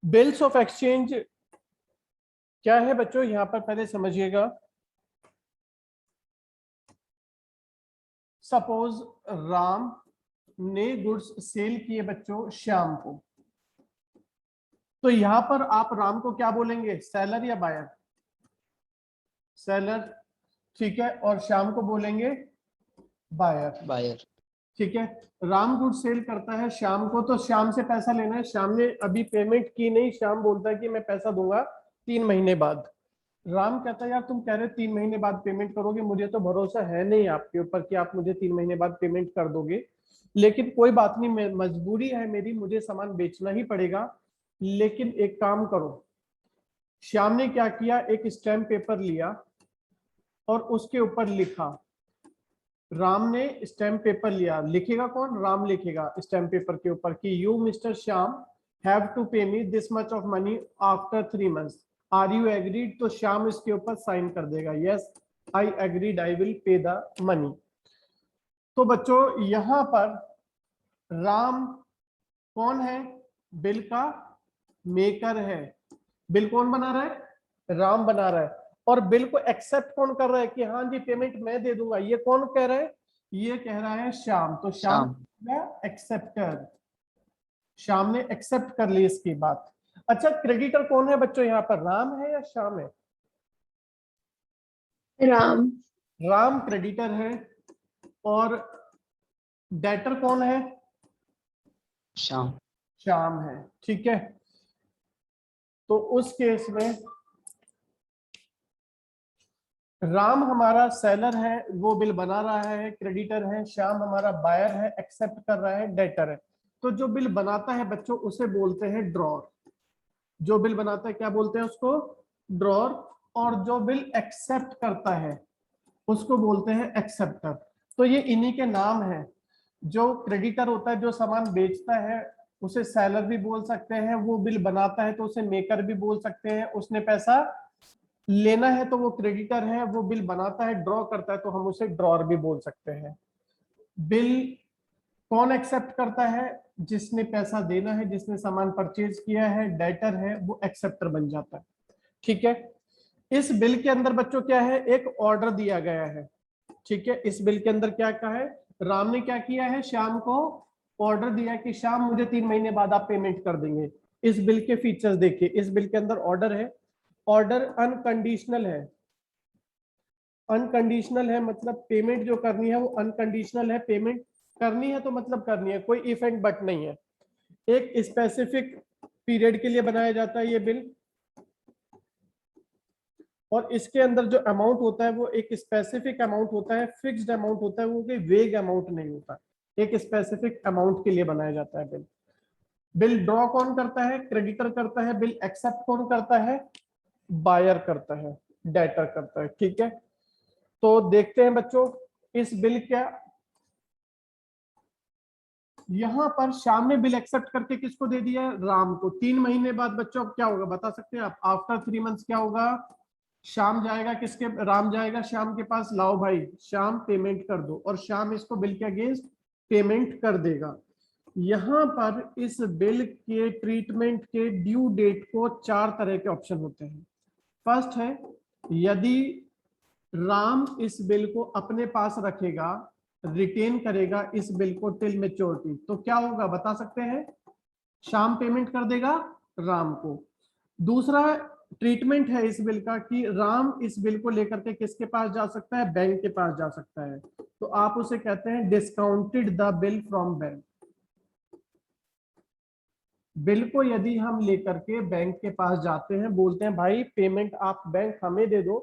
Bills of exchange क्या है बच्चों, यहां पर पहले समझिएगा। सपोज राम ने गुड्स सेल किए बच्चों श्याम को, तो यहां पर आप राम को क्या बोलेंगे, सेलर या बायर? सेलर, ठीक है। और श्याम को बोलेंगे बायर। बायर। ठीक है। राम गुड्स सेल करता है श्याम को, तो श्याम से पैसा लेना है। श्याम ने अभी पेमेंट की नहीं, श्याम बोलता है कि मैं पैसा दूंगा 3 महीने बाद। राम कहता है यार तुम कह रहे 3 महीने बाद पेमेंट करोगे, मुझे तो भरोसा है नहीं आपके ऊपर कि आप मुझे 3 महीने बाद पेमेंट कर दोगे, लेकिन कोई बात नहीं, मजबूरी है मेरी, मुझे सामान बेचना ही पड़ेगा। लेकिन एक काम करो। श्याम ने क्या किया, एक स्टैम्प पेपर लिया और उसके ऊपर लिखा। राम ने स्टैम्प पेपर लिया, लिखेगा कौन, राम लिखेगा स्टैम्प पेपर के ऊपर कि you mister Shyam have to pay me this much of money after 3 months, are you agreed? तो श्याम इसके ऊपर साइन कर देगा, yes I agreed, I will pay the money. तो बच्चों यहां पर राम कौन है, बिल का मेकर है। बिल कौन बना रहा है, राम बना रहा है। और बिल को एक्सेप्ट कौन कर रहा है कि हाँ जी पेमेंट मैं दे दूंगा, ये कौन कह रहा है, ये कह रहा है श्याम। तो श्याम एक्सेप्टर, श्याम ने एक्सेप्ट कर ली इसकी बात। अच्छा क्रेडिटर कौन है बच्चों यहाँ पर, राम है या श्याम है? राम। राम क्रेडिटर है। और डेटर कौन है, श्याम। श्याम है। ठीक है। तो उस केस में राम हमारा सेलर है, वो बिल बना रहा है, क्रेडिटर है। श्याम हमारा बायर है, एक्सेप्ट कर रहा है, डेटर है। तो जो बिल बनाता है बच्चों उसे बोलते हैं ड्रॉर। जो बिल बनाता है क्या बोलते हैं उसको, ड्रॉर। और जो बिल एक्सेप्ट करता है उसको बोलते हैं एक्सेप्टर। तो ये इन्हीं के नाम हैं। जो क्रेडिटर होता है, जो सामान बेचता है, उसे सेलर भी बोल सकते हैं। वो बिल बनाता है तो उसे मेकर भी बोल सकते हैं। उसने पैसा लेना है तो वो क्रेडिटर है, वो बिल बनाता है, ड्रॉ करता है, तो हम उसे ड्रॉर भी बोल सकते हैं। बिल कौन एक्सेप्ट करता है, जिसने पैसा देना है, जिसने सामान परचेज किया है, डेटर है, वो एक्सेप्टर बन जाता है। ठीक है। इस बिल के अंदर बच्चों क्या है, एक ऑर्डर दिया गया है। ठीक है। इस बिल के अंदर क्या कहा है, राम ने क्या किया है, श्याम को ऑर्डर दिया कि श्याम मुझे 3 महीने बाद आप पेमेंट कर देंगे। इस बिल के फीचर्स देखिए, इस बिल के अंदर ऑर्डर है। ऑर्डर अनकंडीशनल है। अनकंडीशनल है मतलब पेमेंट जो करनी है वो अनकंडीशनल है। पेमेंट करनी है तो मतलब करनी है, कोई इफ एंड बट नहीं है। एक स्पेसिफिक पीरियड के लिए बनाया जाता है ये बिल। और इसके अंदर जो अमाउंट होता है वो एक स्पेसिफिक अमाउंट होता है, फिक्स्ड अमाउंट होता है, वो कोई वेग अमाउंट नहीं होता। एक स्पेसिफिक अमाउंट के लिए बनाया जाता है बिल। बिल ड्रॉ कौन करता है, क्रेडिटर करता है। बिल एक्सेप्ट कौन करता है, बायर करता है, डेटर करता है। ठीक है। तो देखते हैं बच्चों इस बिल क्या, यहां पर श्याम ने बिल एक्सेप्ट करके किसको दे दिया है, राम को। 3 महीने बाद बच्चों अब क्या होगा बता सकते हैं आप, आफ्टर 3 मंथ्स क्या होगा, श्याम जाएगा किसके, राम जाएगा श्याम के पास, लाओ भाई श्याम पेमेंट कर दो, और श्याम इसको बिल के अगेंस्ट पेमेंट कर देगा। यहां पर इस बिल के ट्रीटमेंट के ड्यू डेट को 4 तरह के ऑप्शन होते हैं। फर्स्ट है, यदि राम इस बिल को अपने पास रखेगा, रिटेन करेगा इस बिल को टिल मेच्योरिटी, तो क्या होगा बता सकते हैं, श्याम पेमेंट कर देगा राम को। दूसरा ट्रीटमेंट है इस बिल का कि राम इस बिल को लेकर के किसके पास जा सकता है, बैंक के पास जा सकता है। तो आप उसे कहते हैं discounted the bill from bank. Bill को यदि हम लेकर के बैंक के पास जाते हैं, बोलते हैं भाई पेमेंट आप बैंक हमें दे दो,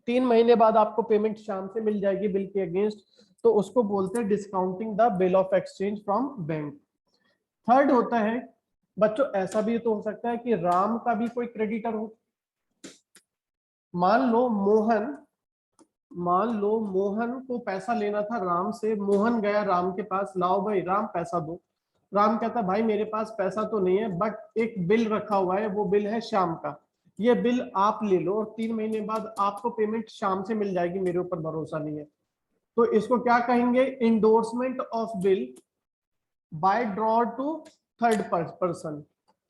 3 महीने बाद आपको पेमेंट शाम से मिल जाएगी बिल के अगेंस्ट, तो उसको बोलते हैं discounting the bill of exchange from bank. Third होता है बच्चों, ऐसा भी तो हो सकता है कि राम का भी कोई क्रेडिटर हो। मान लो मोहन को पैसा लेना था राम से, मोहन गया राम के पास, लाओ भाई राम पैसा दो। राम कहता भाई मेरे पास पैसा तो नहीं है, बट एक बिल रखा हुआ है, वो बिल है श्याम का, ये बिल आप ले लो और 3 महीने बाद आपको पेमेंट शाम से मिल जाएगी, मेरे ऊपर भरोसा नहीं है। तो इसको क्या कहेंगे, endorsement of bill bye draw two third person.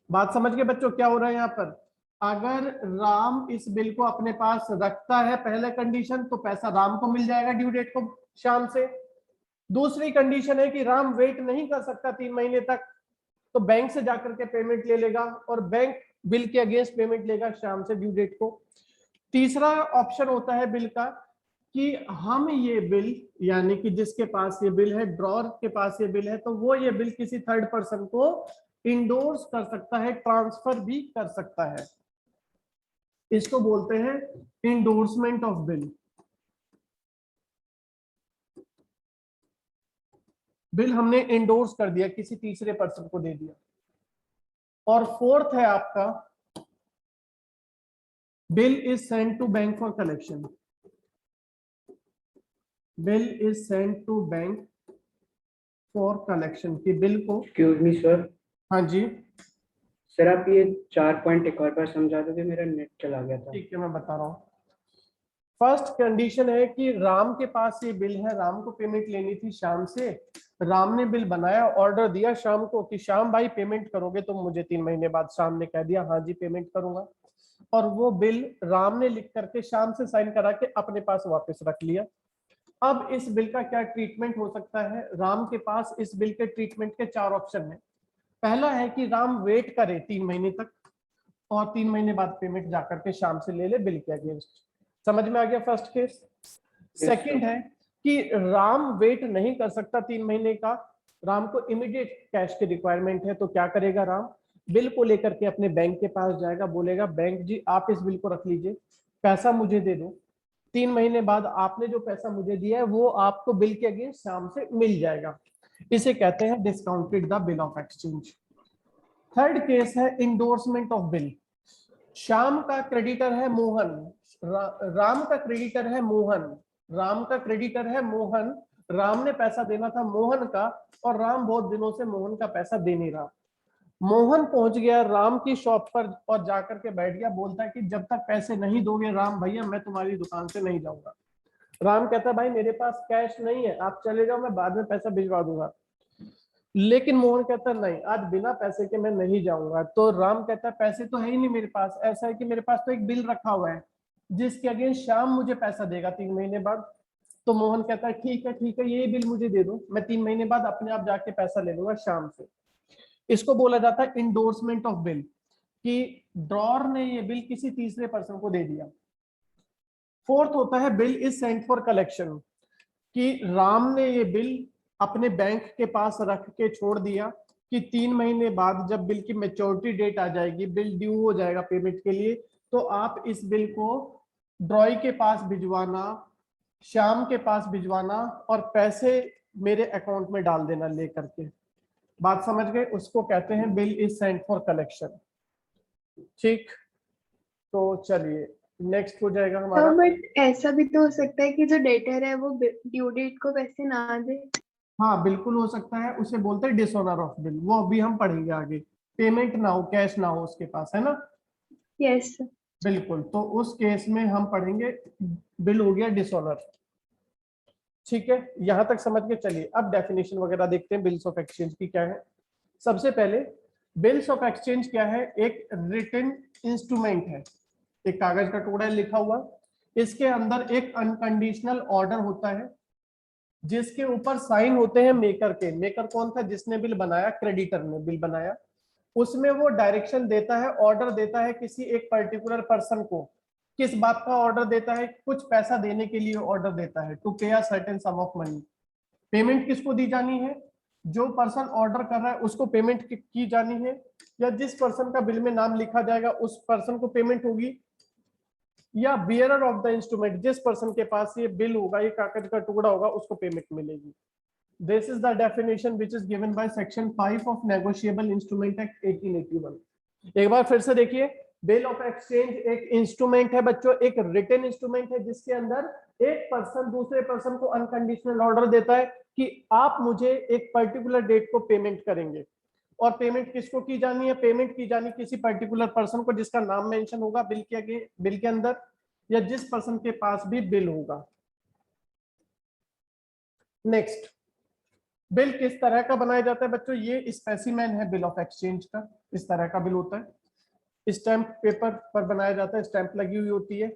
बात समझ गए बच्चों क्या हो रहा है यहाँ पर? अगर राम इस बिल को अपने पास रखता है पहले कंडीशन, तो पैसा राम को मिल जाएगा ड्यू डेट को शाम से। दूसरी कंडीशन है कि राम वेट नहीं कर सकता 3 महीने तक, तो बैंक से जाकर के पेमेंट ले लेगा और बैंक बिल के अगेंस्ट पेमेंट लेगा शाम से ड्यू डेट को। तीसरा ऑप्शन होता है बिल का कि हम ये बिल, यानी कि जिसके पास ये बिल है, ड्रॉर के पास ये बिल है, तो वो ये बिल किसी थर्ड पर्सन को इंडोर्स कर सकता है, ट्रांसफर भी कर सकता है। इसको बोलते हैं इंडोर्समेंट ऑफ बिल। बिल हमने इंडोर्स कर दिया, किसी तीसरे पर्सन को दे दिया। और फोर्थ है आपका bill is send to bank for collection. Bill is send to bank for collection की बिल को, एक्सक्यूज मी सर। हाँ जी सर आप ये 4 पॉइंट एक और बार समझा दोगे, मेरा नेट चला गया था। ठीक है, मैं बता रहा हूँ। फर्स्ट कंडीशन है कि राम के पास ये बिल है, राम को पेमेंट लेनी थी शाम से। राम ने बिल बनाया, ऑर्डर दिया शाम को कि शाम भाई पेमेंट करोगे तो मुझे 3 महीने बाद। शाम ने कह दिया हाँ जी पेमेंट करूंगा, और वो बिल राम ने लिख करके शाम से साइन करा के अपने पास वापस रख लिया। अब इस बिल का क्या ट्रीटमेंट हो सकता है? राम के पास इस बिल के ट्रीटमेंट के 4 ऑप्शन है। पहला है कि राम वेट करे 3 महीने तक और 3 महीने बाद पेमेंट जाकर के शाम से ले ले बिल के अगेंस्ट। समझ में आ गया फर्स्ट केस? सेकंड है कि राम वेट नहीं कर सकता 3 महीने का, राम को इमीडिएट कैश की रिक्वायरमेंट है, तो क्या करेगा राम? बिल को लेकर के अपने बैंक के पास जाएगा, बोलेगा बैंक जी आप इस बिल को रख लीजिए, पैसा मुझे दे दो। 3 महीने बाद आपने जो पैसा मुझे दिया है वो आपको बिल के अगेंस्ट शाम से मिल जाएगा। इसे कहते हैं discounted the bill of exchange. Third case है इंडोर्समेंट ऑफ बिल। शाम का क्रेडिटर है मोहन, राम का क्रेडिटर है मोहन, राम का क्रेडिटर है मोहन। राम ने पैसा देना था मोहन का, और राम बहुत दिनों से मोहन का पैसा दे नहीं रहा। मोहन पहुंच गया राम की शॉप पर और जाकर के बैठ गया, बोलता है कि जब तक पैसे नहीं दोगे राम भैया मैं तुम्हारी दुकान से नहीं जाऊंगा। राम कहता है भाई मेरे पास कैश नहीं है, आप चले जाओ मैं बाद में पैसा भिजवा दूंगा। लेकिन मोहन कहता है नहीं, आज बिना पैसे के मैं नहीं जाऊंगा। तो राम कहता है पैसे तो है ही नहीं मेरे पास, ऐसा है कि मेरे पास तो एक बिल रखा हुआ है जिसके अगेंस्ट शाम मुझे पैसा देगा 3 महीने बाद। तो मोहन कहता है ठीक है ये बिल मुझे दे दो, मैं 3 महीने बाद अपने आप जाके पैसा ले लूंगा शाम से। इसको बोला जाता है इंडोर्समेंट ऑफ बिल, कि ड्रॉर ने ये बिल किसी तीसरे पर्सन को दे दिया। फोर्थ होता है bill is sent for collection, कि राम ने ये बिल अपने बैंक के पास रख के छोड़ दिया कि 3 महीने बाद जब बिल की मैच्योरिटी डेट आ जाएगी, बिल ड्यू हो जाएगा पेमेंट के लिए, तो आप इस बिल को ड्रॉय के पास भिजवाना, श्याम के पास भिजवाना और पैसे मेरे अकाउंट में डाल देना ले करके। बात समझ गए? उसको कहते हैं bill is sent for collection. ठीक, तो चलिए नेक्स्ट हो जाएगा हमारा। बट ऐसा भी तो हो सकता है कि जो डेटर है वो ड्यू डेट को पैसे ना दे। हाँ बिल्कुल हो सकता है, उसे बोलते हैं डिसऑनर ऑफ बिल, वो अभी हम पढ़ेंगे आगे। पेमेंट ना हो, कैश ना हो उसके पास, है ना? यस। बिल्कुल, तो उस केस में हम पढ़ेंगे बिल हो गया डिसऑनर। ठीक है, यहां तक समझ के चलिए अब डेफिनेशन वगैरह देखते हैं बिल्स ऑफ एक्सचेंज की क्या है। सबसे पहले बिल्स ऑफ एक्सचेंज क्या है? एक रिटन इंस्ट्रूमेंट है, एक कागज का टुकड़ा लिखा हुआ, इसके अंदर एक अनकंडीशनल ऑर्डर होता है जिसके ऊपर साइन होते हैं मेकर के। मेकर कौन था? जिसने बिल बनाया, क्रेडिटर ने बिल बनाया। उसमें वो डायरेक्शन देता है, ऑर्डर देता है किसी एक पर्टिकुलर पर्सन को। किस बात का ऑर्डर देता है? कुछ पैसा देने के लिए ऑर्डर देता है, to pay a certain some of money. Payment किसको दी जानी है? जो पर्सन ऑर्डर कर रहा है उसको पेमेंट की जानी है, या जिस पर्सन का बिल में नाम लिखा जाएगा उस पर्सन को पेमेंट होगी, या बियरर ऑफ द इंस्ट्रूमेंट, जिस पर्सन के पास ये बिल होगा, ये कागज का टुकड़ा होगा, उसको पेमेंट मिलेगी। This is the definition which is given by section 5 of negotiable instrument act 1881। एक बार फिर से देखिए, बिल ऑफ एक्सचेंज एक इंस्ट्रूमेंट है बच्चों, एक रिटन इंस्ट्रूमेंट है जिसके अंदर एक पर्सन दूसरे पर्सन को अनकंडीशनल ऑर्डर देता है कि आप मुझे एक पर्टिकुलर डेट को पेमेंट करेंगे। और पेमेंट किसको की जानी है? पेमेंट की जानी किसी पर्टिकुलर पर्सन को जिसका नाम मेंशन होगा बिल के अंदर, या जिस पर्सन के पास भी बिल होगा। नेक्स्ट, बिल किस तरह का बनाया जाता है बच्चों? ये स्पेसिमेन है बिल ऑफ एक्सचेंज का। इस तरह का बिल होता है, स्टैंप पेपर पर बनाया जाता है, स्टैंप लगी हुई होती है,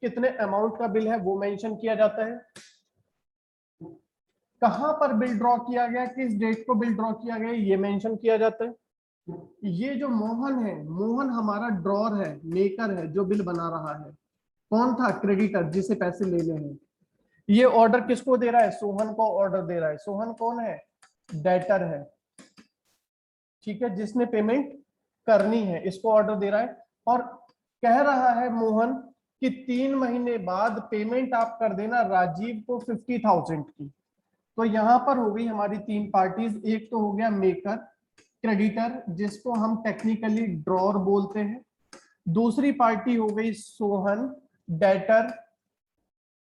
कितने अमाउंट का बिल है वो मेंशन किया जाता है, कहां पर बिल ड्रॉ किया गया, किस डेट को बिल ड्रॉ किया गया ये मेंशन किया जाता है। ये जो मोहन है, मोहन हमारा ड्रॉर है, मेकर है, जो बिल बना रहा है। कौन था? क्रेडिटर, जिसे पैसे लेने हैं। ये ऑर्डर किसको दे रहा है? सोहन को ऑर्डर दे रहा है। सोहन कौन है? डेटर है, ठीक है, जिसने पेमेंट करनी है, इसको ऑर्डर दे रहा है और कह रहा है मोहन कि 3 महीने बाद पेमेंट आप कर देना राजीव को 50,000 की। तो यहां पर हो गई हमारी 3 पार्टीज। एक तो हो गया मेकर, क्रेडिटर, जिसको हम टेक्निकली ड्रॉर बोलते हैं। दूसरी पार्टी हो गई सोहन, डेटर,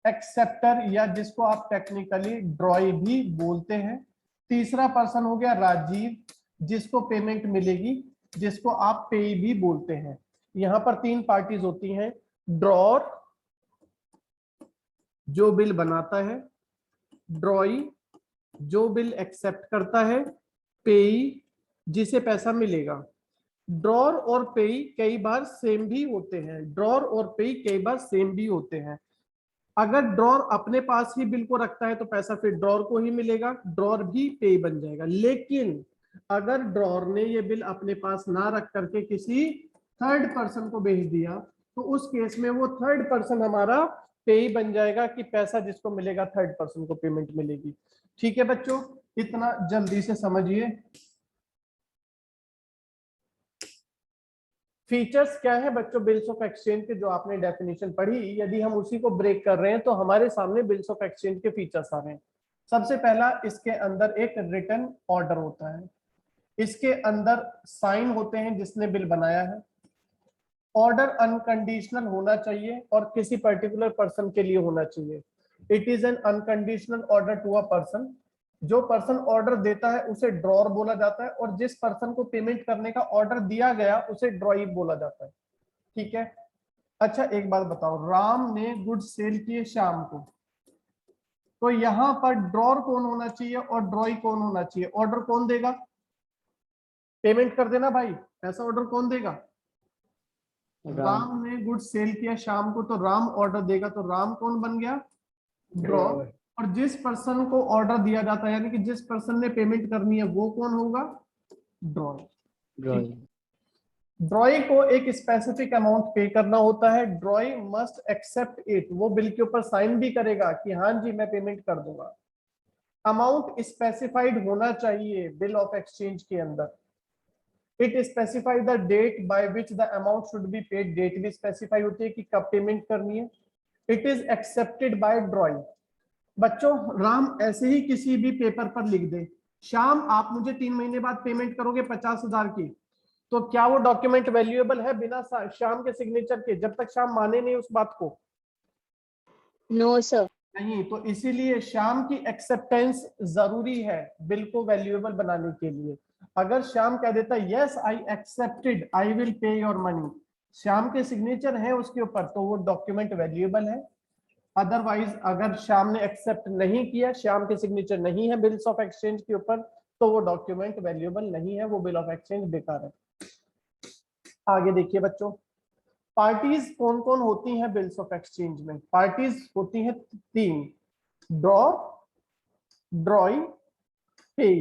एक्सेप्टर, या जिसको आप टेक्निकली ड्रॉई भी बोलते हैं। तीसरा पर्सन हो गया राजीव, जिसको पेमेंट मिलेगी, जिसको आप पे भी बोलते हैं। यहां पर 3 पार्टीज होती हैं, ड्रॉर जो बिल बनाता है, ड्रॉई जो बिल एक्सेप्ट करता है, पेई जिसे पैसा मिलेगा। ड्रॉर और पेई कई बार सेम भी होते हैं, ड्रॉर और पेई कई बार सेम भी होते हैं। अगर ड्रॉर अपने पास ही बिल को रखता है तो पैसा फिर ड्रॉर को ही मिलेगा, ड्रॉर भी पेई बन जाएगा। लेकिन अगर ड्रॉर ने ये बिल अपने पास ना रख करके किसी थर्ड पर्सन को भेज दिया तो उस केस में वो थर्ड पर्सन हमारा पेई बन जाएगा, कि पैसा जिसको मिलेगा थर्ड पर्सन को पेमेंट मिलेगी। ठीक है बच्चों, इतना जल्दी से समझिए। फीचर्स क्या है बच्चों बिल्स ऑफ एक्सचेंज के, जो आपने डेफिनेशन पढ़ी, यदि हम उसी को ब्रेक कर रहे हैं तो हमारे सामने बिल्स ऑफ एक्सचेंज के फीचर्स आ रहे हैं। सबसे पहला, इसके अंदर एक रिटन ऑर्डर होता है, इसके अंदर साइन होते हैं जिसने बिल बनाया है, ऑर्डर अनकंडीशनल होना चाहिए और किसी पर्टिकुलर पर्सन के लिए होना चाहिए। It is an unconditional order to a person. जो पर्सन ऑर्डर देता है उसे ड्रॉर बोला जाता है, और जिस पर्सन को पेमेंट करने का ऑर्डर दिया गया उसे ड्रॉई बोला जाता है। ठीक है। अच्छा एक बात बताओ, राम ने गुड्स सेल किए शाम को, तो यहां पर ड्रॉर कौन होना चाहिए और ड्रॉई कौन होना चाहिए? ऑर्डर कौन देगा? पेमेंट कर देना भाई, ऐसा ऑर्डर कौन देगा? राम ने गुड्स सेल किया शाम को, तो राम ऑर्डर देगा, तो राम कौन बन गया? ड्रॉर। और जिस पर्सन को ऑर्डर दिया जाता है, यानी कि जिस पर्सन ने पेमेंट करनी है, वो कौन होगा? ड्रॉय। ड्रॉइंग। ड्रॉई को एक स्पेसिफिक अमाउंट पे करना होता है, ड्रॉई मस्ट एक्सेप्ट इट, वो बिल के ऊपर साइन भी करेगा कि हाँ जी मैं पेमेंट कर दूंगा। अमाउंट स्पेसिफाइड होना चाहिए बिल ऑफ एक्सचेंज के अंदर। It specify the date by which the amount should be paid, date भी स्पेसिफाई होती है कि कब पेमेंट करनी है। It is accepted by drawee. बच्चों राम ऐसे ही किसी भी पेपर पर लिख दे, शाम आप मुझे 3 महीने बाद पेमेंट करोगे 50,000 की, तो क्या वो डॉक्यूमेंट वैल्यूएबल है बिना श्याम के सिग्नेचर के, जब तक श्याम माने नहीं उस बात को? No sir. नहीं, तो इसीलिए श्याम की एक्सेप्टेंस जरूरी है बिल को वैल्यूएबल बनाने के लिए। अगर श्याम कह देता yes I accepted, I will पे योर मनी, श्याम के सिग्नेचर है उसके ऊपर, तो वो डॉक्यूमेंट वैल्यूएबल है। अदरवाइज अगर श्याम ने एक्सेप्ट नहीं किया, श्याम के सिग्नेचर नहीं है बिल्स ऑफ एक्सचेंज के ऊपर, तो वो डॉक्यूमेंट वैल्यूएबल नहीं है, वो बिल ऑफ एक्सचेंज बेकार है। आगे देखिए बच्चों, पार्टीज कौन कौन होती हैं बिल्स ऑफ एक्सचेंज में? पार्टीज होती हैं 3, ड्रॉ, ड्रॉई, पे।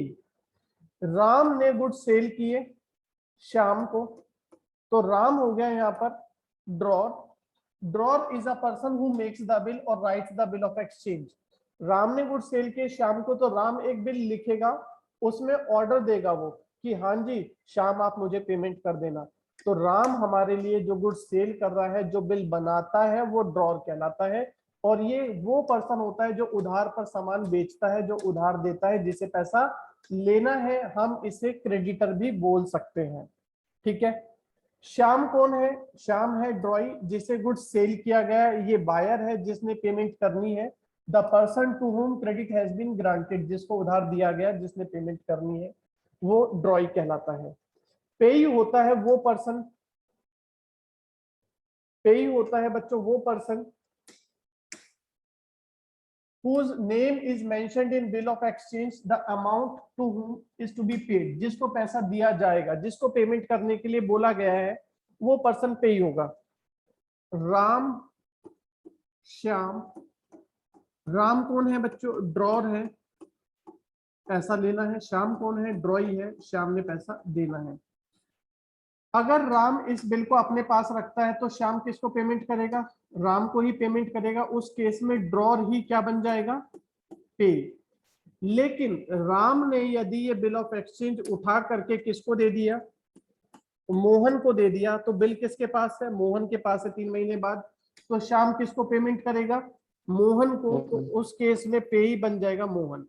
राम ने गुड सेल किए शाम को, तो राम हो गया यहाँ पर drawer. Drawer is a person who makes the bill or writes the bill of exchange. Ram ने गुड सेल किए शाम को, तो राम एक बिल लिखेगा, उसमें ऑर्डर देगा वो कि हाँ जी शाम आप मुझे पेमेंट कर देना। तो राम हमारे लिए जो गुड सेल कर रहा है, जो बिल बनाता है, वो ड्रॉर कहलाता है। और ये वो पर्सन होता है जो उधार पर सामान बेचता है, जो उधार देता है, जिसे पैसा लेना है, हम इसे क्रेडिटर भी बोल सकते हैं। ठीक है। श्याम कौन है? श्याम है ड्रॉई, जिसे गुड्स सेल किया गया, ये बायर है जिसने पेमेंट करनी है। The person to whom credit has been granted, जिसको उधार दिया गया, जिसने पेमेंट करनी है, वो ड्रॉई कहलाता है। पेई होता है वो पर्सन, पेई होता है बच्चों वो person whose name is mentioned in bill of exchange, the amount to whom is to be paid, जिसको पैसा दिया जाएगा, जिसको पेमेंट करने के लिए बोला गया है, वो पर्सन पे होगा। राम, श्याम, राम कौन है बच्चों? ड्रॉर है, पैसा लेना है। श्याम कौन है? ड्रॉई है, श्याम ने पैसा देना है। अगर राम इस बिल को अपने पास रखता है तो श्याम किसको पेमेंट करेगा? राम को ही पेमेंट करेगा। उस केस में ड्रॉर ही क्या बन जाएगा? पे। लेकिन राम ने यदि ये बिल ऑफ एक्सचेंज उठा करके किसको दे दिया? मोहन को दे दिया, तो बिल किसके पास है? मोहन के पास है 3 महीने बाद। तो श्याम किसको पेमेंट करेगा? मोहन को। तो उस केस में पेई बन जाएगा मोहन।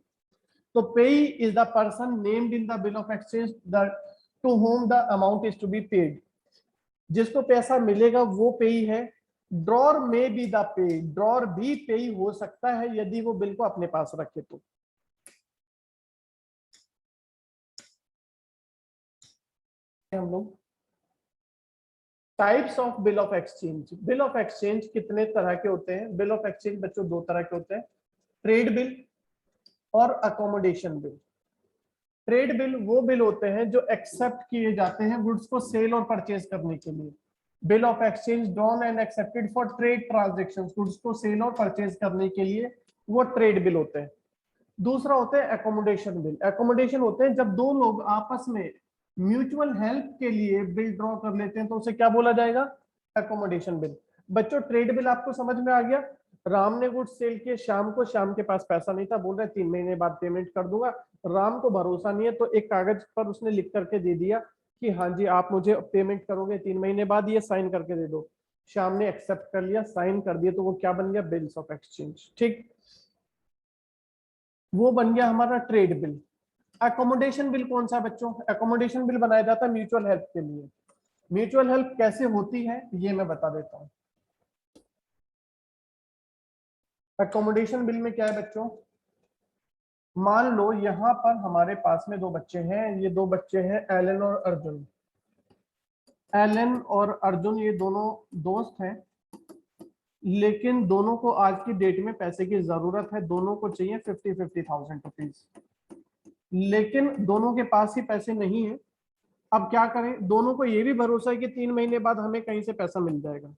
तो payee is the person named in the bill of exchange to whom the amount is to be paid. जिसको पैसा मिलेगा वो पेई है। ड्रॉर में बी द पे, ड्रॉर भी पेई हो सकता है यदि वो बिल को अपने पास रखे तो। हम लोग types of bill of exchange. Bill of exchange कितने तरह के होते हैं? बिल ऑफ एक्सचेंज बच्चों 2 तरह के होते हैं, ट्रेड बिल और अकोमोडेशन बिल। ट्रेड बिल वो बिल होते हैं जो एक्सेप्ट किए जाते हैं गुड्स को सेल और परचेज करने के लिए। Bill of exchange drawn and accepted for trade transactions, goods को सेल और परचेज करने के लिए वो ट्रेड बिल होते हैं। दूसरा होता है एकोमोडेशन बिल। एकोमोडेशन होते हैं जब 2 लोग आपस में म्यूचुअल हेल्प के लिए बिल ड्रॉ कर लेते हैं तो उसे क्या बोला जाएगा? Accommodation bill. बच्चों ट्रेड बिल आपको समझ में आ गया? राम ने गुड्स सेल किए शाम को, शाम के पास पैसा नहीं था, बोल रहे 3 महीने बाद पेमेंट कर दूंगा। राम को भरोसा नहीं है तो एक कागज पर उसने लिख करके दे दिया कि हाँ जी आप मुझे पेमेंट करोगे 3 महीने बाद, ये साइन करके दे दो। श्याम ने एक्सेप्ट कर लिया, साइन कर दिया, तो वो क्या बन गया? Bills of exchange. ठीक, वो बन गया हमारा ट्रेड बिल। अकोमोडेशन बिल कौन सा बच्चों? अकोमोडेशन बिल बनाया जाता है म्यूचुअल हेल्प के लिए। म्यूचुअल हेल्प कैसे होती है ये मैं बता देता हूं। अकोमोडेशन बिल में क्या है बच्चों? मान लो यहां पर हमारे पास में 2 बच्चे हैं, ये 2 बच्चे हैं एलन और अर्जुन। एलन और अर्जुन ये दोनों दोस्त हैं, लेकिन दोनों को आज की डेट में पैसे की जरूरत है। दोनों को चाहिए 50,000 रुपीज, लेकिन दोनों के पास ही पैसे नहीं है। अब क्या करें? दोनों को ये भी भरोसा है कि 3 महीने बाद हमें कहीं से पैसा मिल जाएगा।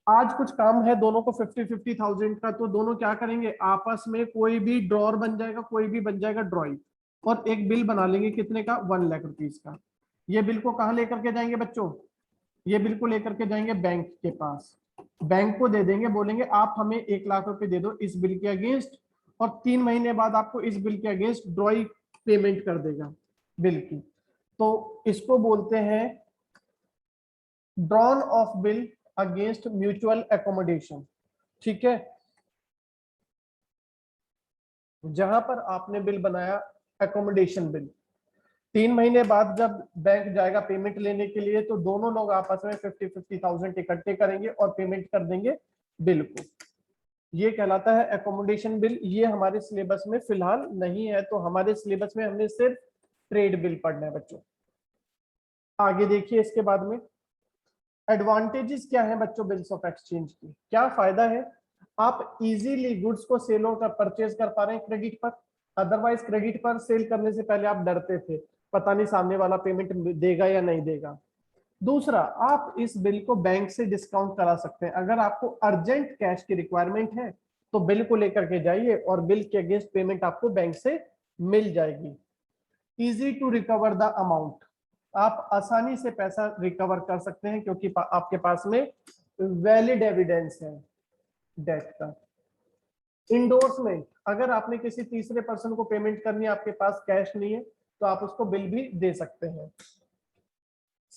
आज कुछ काम है दोनों को 50,000 का, तो दोनों क्या करेंगे? आपस में कोई भी ड्रॉर बन जाएगा, कोई भी बन जाएगा ड्रॉई, और एक बिल बना लेंगे। कितने का? 1 लाख रुपीज का। ये बिल को कहाँ लेकर के जाएंगे बच्चों? ये बिल को लेकर के जाएंगे बैंक के पास। बैंक को दे देंगे, बोलेंगे आप हमें 1 लाख रुपए दे दो इस बिल के अगेंस्ट, और 3 महीने बाद आपको इस बिल के अगेंस्ट ड्रॉई पेमेंट कर देगा बिल की। तो इसको बोलते हैं drawn of bill against mutual accommodation. ठीक है, जहां पर आपने बिल बनाया एकोमोडेशन बिल, 3 महीने बाद जब बैंक जाएगा पेमेंट लेने के लिए तो दोनों लोग आपस में 50,000 इकट्ठे करेंगे और पेमेंट कर देंगे बिल को। ये कहलाता है एकोमोडेशन बिल। ये हमारे सिलेबस में फिलहाल नहीं है, तो हमारे सिलेबस में हमने सिर्फ ट्रेड बिल पढ़ना है बच्चों। आगे देखिए इसके बाद में एडवांटेजेस क्या है बच्चों बिल्स ऑफ एक्सचेंज की। क्या फायदा है? आप इजीली गुड्स को सेल और परचेज कर पा रहे हैं क्रेडिट पर। अदरवाइज क्रेडिट पर सेल करने से पहले आप डरते थे, पता नहीं सामने वाला पेमेंट देगा या नहीं देगा। दूसरा, आप इस बिल को बैंक से डिस्काउंट करा सकते हैं। अगर आपको अर्जेंट कैश की रिक्वायरमेंट है तो बिल को लेकर के जाइए और बिल के अगेंस्ट पेमेंट आपको बैंक से मिल जाएगी। Easy to recover the amount, आप आसानी से पैसा रिकवर कर सकते हैं क्योंकि आपके पास में वैलिड एविडेंस है डेट का। इंडोर्समेंट, अगर आपने किसी तीसरे पर्सन को पेमेंट करनी है, आपके पास कैश नहीं है, तो आप उसको बिल भी दे सकते हैं।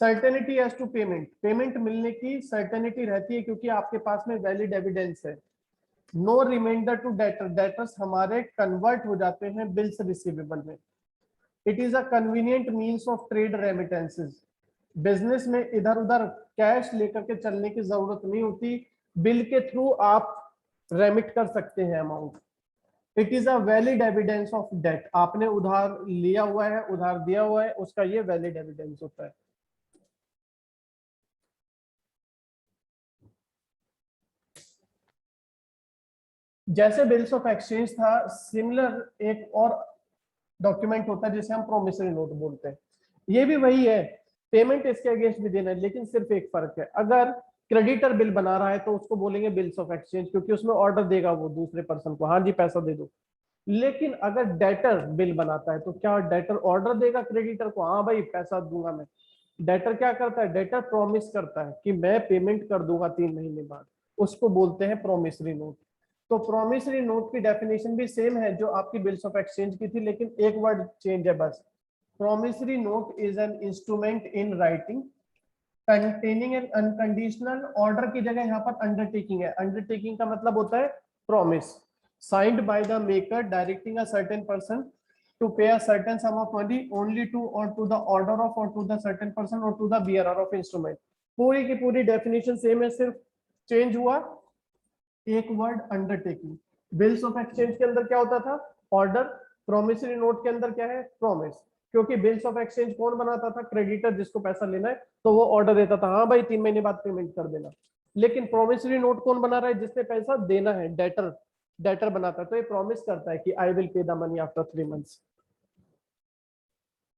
Certainty as to payment, payment मिलने की सर्टेनिटी रहती है क्योंकि आपके पास में वैलिड एविडेंस है। No reminder to debtor, debtors हमारे कन्वर्ट हो जाते हैं बिल्स रिसीवेबल में। It is a convenient means of trade remittances, business में इधर उधर कैश लेकर के चलने की जरूरत नहीं होती, बिल के थ्रू आप रेमिट कर सकते हैं amount. It is a valid evidence of debt, आपने उधार लिया हुआ है, उधार दिया हुआ है, उसका ये वैलिड एविडेंस होता है। जैसे बिल्स ऑफ एक्सचेंज था, सिमिलर एक और डॉक्यूमेंट होता है जिसे हम प्रोमिसरी नोट बोलते हैं। ये भी वही है, पेमेंट इसके अगेंस्ट भी देना है, लेकिन सिर्फ एक फर्क है, अगर क्रेडिटर बिल बना रहा है तो उसको बोलेंगे बिल्स ऑफ एक्सचेंज, क्योंकि उसमें ऑर्डर देगा वो दूसरे पर्सन को, हाँ जी पैसा दे दो। लेकिन अगर डेटर बिल बनाता है तो क्या डेटर ऑर्डर देगा क्रेडिटर को, हाँ भाई पैसा दूंगा मैं। डेटर क्या करता है, डेटर प्रॉमिस करता है कि मैं पेमेंट कर दूंगा 3 महीने बाद, उसको बोलते हैं प्रोमिसरी नोट। तो प्रोमिसरी नोट की डेफिनेशन भी सेम है जो आपकी बिल्स ऑफ एक्सचेंज की थी, लेकिन एक वर्ड चेंज है बस। Promissory note is an instrument in writing containing N unconditional order की जगह यहाँ पर अंडरटेकिंग है। अंडरटेकिंग का मतलब होता है promise, signed by the maker directing a certain person to pay a certain sum of money only to or to the order of or to the certain person or to the bearer of instrument। पूरी की पूरी definition same है, सिर्फ change हुआ एक word undertaking. Bills of exchange के अंदर क्या होता था, ऑर्डर। प्रोमिसरी नोट के अंदर क्या है, प्रॉमिस। क्योंकि बिल्स ऑफ एक्सचेंज कौन बनाता था, क्रेडिटर, जिसको पैसा लेना है तो वो ऑर्डर देता था, हाँ भाई 3 महीने बाद पेमेंट कर देना। लेकिन प्रोमिसरी नोट कौन बना रहा है, जिसने पैसा देना है, डेटर। डेटर बनाता है तो ये प्रॉमिस करता है कि I will pay the money after 3 months।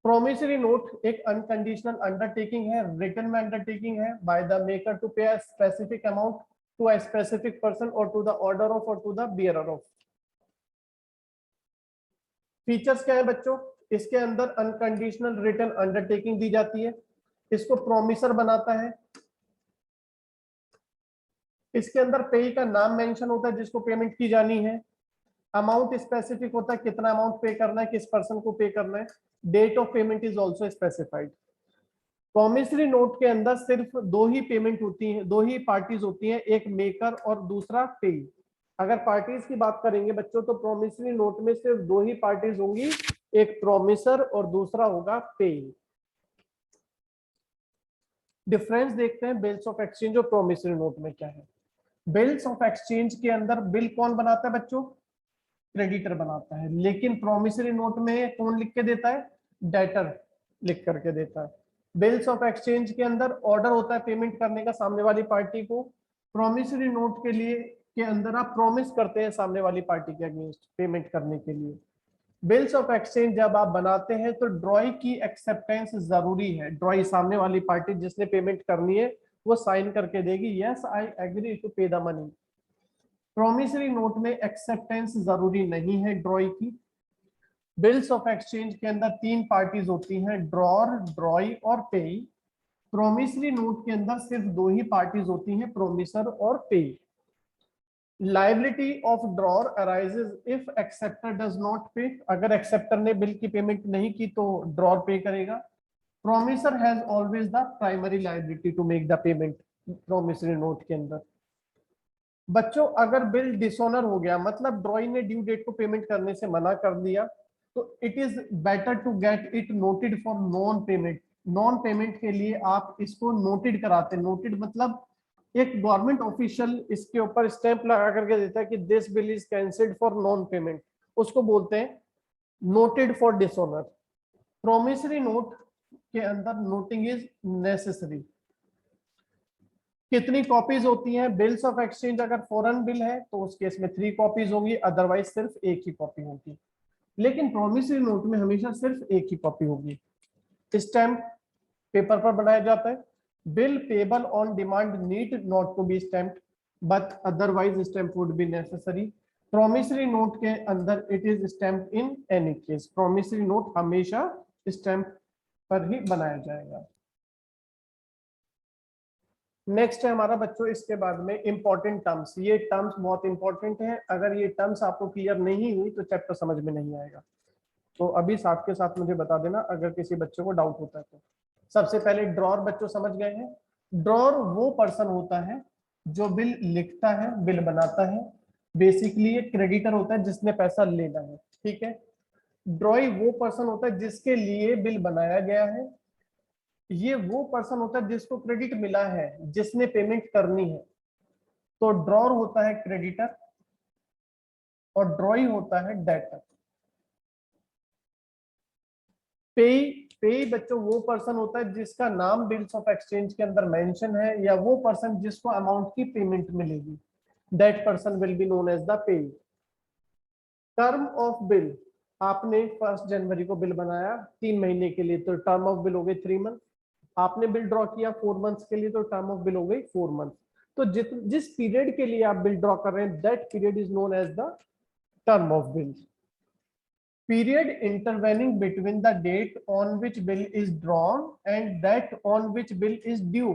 Promissory note एक अनकंडीशनल अंडरटेकिंग है, रिटन में अंडरटेकिंग है by the maker to pay a specific amount to a specific person और टू द ऑर्डर ऑफ और to the bearer of. Features क्या है बच्चों, इसके अंदर अनकंडीशनल रिटन अंडरटेकिंग दी जाती है, इसको प्रोमिसर बनाता है, इसके अंदर पे का नाम मेंशन होता है जिसको पेमेंट की जानी है, अमाउंट स्पेसिफिक होता है कितना अमाउंट पे करना है, किस पर्सन को पे करना है, date of payment is also specified. Promissory note के अंदर सिर्फ 2 ही पेमेंट होती हैं, 2 ही पार्टीज होती हैं, एक मेकर और दूसरा पे। अगर पार्टीज की बात करेंगे बच्चों तो प्रोमिसरी नोट में सिर्फ 2 ही पार्टीज होंगी, एक प्रोमिसर और दूसरा होगा पे। डिफरेंस देखते हैं बिल्स ऑफ एक्सचेंज और प्रोमिसरी नोट में क्या है। बिल्स ऑफ एक्सचेंज के अंदर बिल कौन बनाता है बच्चों, क्रेडिटर बनाता है, लेकिन प्रोमिसरी नोट में कौन लिख के देता है, डेटर लिख करके देता है। बिल्स ऑफ एक्सचेंज के अंदर ऑर्डर होता है पेमेंट करने का सामने वाली पार्टी को, प्रोमिसरी नोट के लिए के अंदर आप प्रॉमिस करते हैं सामने वाली पार्टी के अगेंस्ट पेमेंट करने के लिए। बिल्स ऑफ एक्सचेंज जब आप बनाते हैं तो ड्रॉई की एक्सेप्टेंस जरूरी है, ड्रॉई सामने वाली पार्टी जिसने पेमेंट करनी है वो साइन करके देगी, यस आई एग्री टू पे द मनी। प्रोमिसरी नोट में एक्सेप्टेंस जरूरी नहीं है ड्रॉई की। बिल्स ऑफ एक्सचेंज के अंदर 3 पार्टीज होती हैं, ड्रॉर, ड्रॉई और पेई। प्रोमिसरी नोट के अंदर सिर्फ 2 ही पार्टीज होती हैं, प्रोमिसर और पेई। Liability of drawer arises if acceptor does not पे, अगर एक्सेप्टर ने बिल की पेमेंट नहीं की तो ड्रॉर पे करेगा। Promisor has always the primary liability to make the payment promissory note के अंदर। बच्चों अगर बिल डिसऑनर हो गया, मतलब ड्रॉई ने ड्यू डेट को पेमेंट करने से मना कर दिया, तो it is better to get it noted for non payment. Non payment के लिए आप इसको नोटेड कराते हैं, नोटेड मतलब एक गवर्नमेंट ऑफिशियल इसके ऊपर स्टैंप लगा करके देता है कि this bill is cancelled for non payment, उसको बोलते हैं noted for dishonour. Promissory note के अंदर नोटिंग इज नेसेसरी। कितनी कॉपीज होती हैं, बिल्स ऑफ एक्सचेंज अगर फॉरेन बिल है तो उस केस में 3 कॉपीज होंगी, अदरवाइज सिर्फ एक ही कॉपी होगी। लेकिन प्रोमिसरी नोट में हमेशा सिर्फ एक ही कॉपी होगी। स्टैम्प पेपर पर बनाया जाता है। Bill payable on demand need not to be stamped but otherwise stamp would be necessary. Promissory note के अंदर it is stamped in any case, promissory note हमेशा स्टैम्प पर ही बनाया जाएगा। नेक्स्ट है हमारा बच्चों इसके बाद में इंपॉर्टेंट टर्म्स। ये टर्म्स बहुत इंपॉर्टेंट है, अगर ये टर्म्स आपको क्लियर नहीं हुई तो चैप्टर समझ में नहीं आएगा। तो अभी साथ के साथ मुझे बता देना अगर किसी बच्चे को डाउट होता है तो। सबसे पहले ड्रॉर बच्चों समझ गए हैं। ड्रॉर वो पर्सन होता है जो बिल लिखता है, बिल बनाता है, बेसिकली एक क्रेडिटर होता है जिसने पैसा लेना है, ठीक है। ड्रॉई वो पर्सन होता है जिसके लिए बिल बनाया गया है, ये वो पर्सन होता है जिसको क्रेडिट मिला है, जिसने पेमेंट करनी है। तो ड्रॉर होता है क्रेडिटर और ड्रॉई होता है डेटर। पे बच्चों वो पर्सन होता है जिसका नाम बिल्स ऑफ एक्सचेंज के अंदर मेंशन है, या वो पर्सन जिसको अमाउंट की पेमेंट मिलेगी, that person will be known as the payee. Term of bill, आपने 1 जनवरी को बिल बनाया 3 महीने के लिए, तो टर्म ऑफ बिल हो गई 3 मंथ। आपने बिल ड्रॉ किया 4 मंथ्स के लिए, तो टर्म ऑफ बिल हो गई 4 मंथ। तो जिस पीरियड के लिए आप बिल ड्रॉ कर रहे हैं, that period is known as the term of bill. Period intervening between the date on which bill is drawn and that on which bill is due,